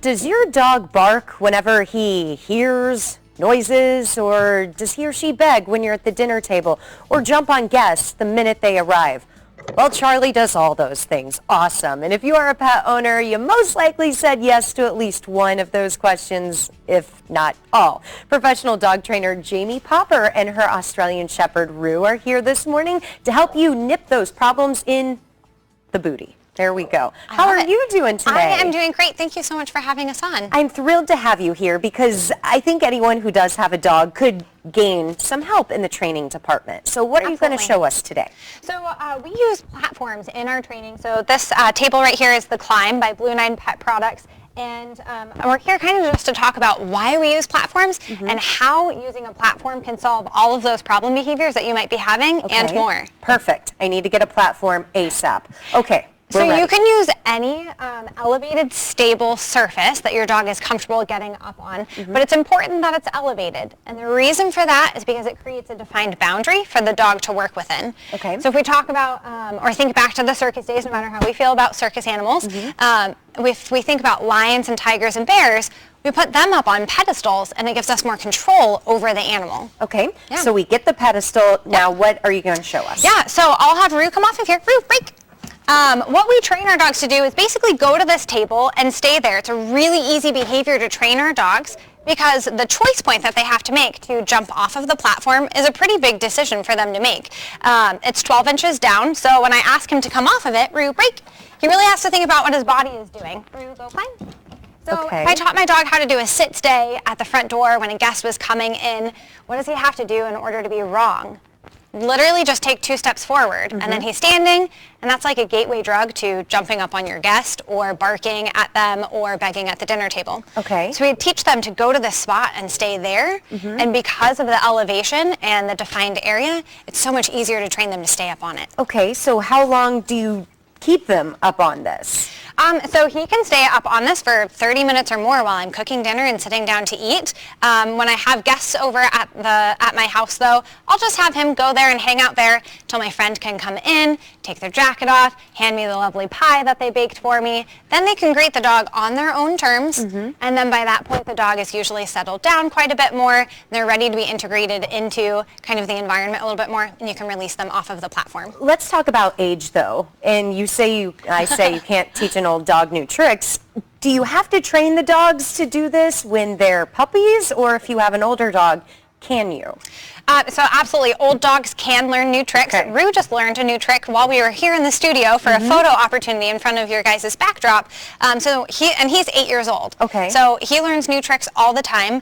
Does your dog bark whenever he hears noises, or does he or she beg when you're at the dinner table, or jump on guests the minute they arrive? Well, Charlie does all those things. Awesome. And if you are a pet owner, you most likely said yes to at least one of those questions, if not all. Professional dog trainer Jamie Popper and her Australian Shepherd Roo are here this morning to help you nip those problems in the booty. There we go. How are you doing today? I am doing great. Thank you so much for having us on. I'm thrilled to have you here because I think anyone who does have a dog could gain some help in the training department. So what are you going to show us today? So we use platforms in our training. So this table right here is the KLIMB by Blue 9 Pet Products. And we're here kind of just to talk about why we use platforms and how using a platform can solve all of those problem behaviors that you might be having and more. Perfect. I need to get a platform ASAP. Okay. So you can use any elevated, stable surface that your dog is comfortable getting up on, but it's important that it's elevated. And the reason for that is because it creates a defined boundary for the dog to work within. Okay. So if we talk about, or think back to the circus days, no matter how we feel about circus animals, if we think about lions and tigers and bears, we put them up on pedestals, and it gives us more control over the animal. Okay, Yeah. so we get the pedestal. Now, what are you going to show us? Yeah, so I'll have Roo come off of here. Roo, break. What we train our dogs to do is basically go to this table and stay there. It's a really easy behavior to train our dogs because the choice point that they have to make to jump off of the platform is a pretty big decision for them to make. It's 12 inches down, so when I ask him to come off of it, Roo, break, he really has to think about what his body is doing. Roo, go climb. So if I taught my dog how to do a sit stay at the front door when a guest was coming in, what does he have to do in order to be wrong? Literally just take 2 steps forward, and then he's standing, and that's like a gateway drug to jumping up on your guest or barking at them or begging at the dinner table. Okay. So we teach them to go to this spot and stay there, and because of the elevation and the defined area, it's so much easier to train them to stay up on it. Okay, so how long do you keep them up on this? So he can stay up on this for 30 minutes or more while I'm cooking dinner and sitting down to eat. When I have guests over at my house, though, I'll just have him go there and hang out there till my friend can come in, take their jacket off, hand me the lovely pie that they baked for me. Then they can greet the dog on their own terms, and then by that point the dog is usually settled down quite a bit more. They're ready to be integrated into kind of the environment a little bit more, and you can release them off of the platform. Let's talk about age, though. And I say you can't teach an old dog new tricks. Do you have to train the dogs to do this when they're puppies, or if you have an older dog, can you? So absolutely, old dogs can learn new tricks. Okay. Roo just learned a new trick while we were here in the studio for a photo opportunity in front of your guys' backdrop. He's 8 years old. Okay. So he learns new tricks all the time.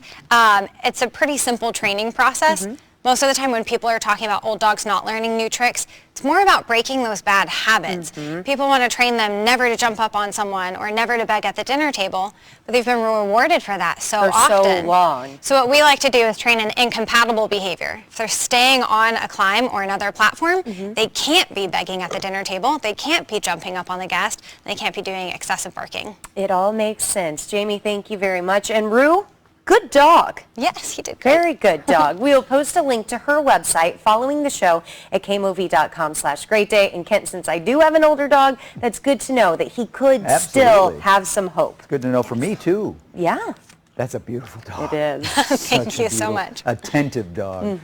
It's a pretty simple training process. Most of the time when people are talking about old dogs not learning new tricks, it's more about breaking those bad habits. People want to train them never to jump up on someone or never to beg at the dinner table, but they've been rewarded for that so often. For so long. So what we like to do is train an incompatible behavior. If they're staying on a climb or another platform, they can't be begging at the dinner table, they can't be jumping up on the guest, they can't be doing excessive barking. It all makes sense. Jamie, thank you very much. And Roo, good dog. Yes, he did good. Very good dog. We will post a link to her website following the show at KMOV.com/greatday. And Kent, since I do have an older dog, that's good to know that he could still have some hope. It's good to know for me, too. Yeah. That's a beautiful dog. It is. Thank you so much. Attentive dog.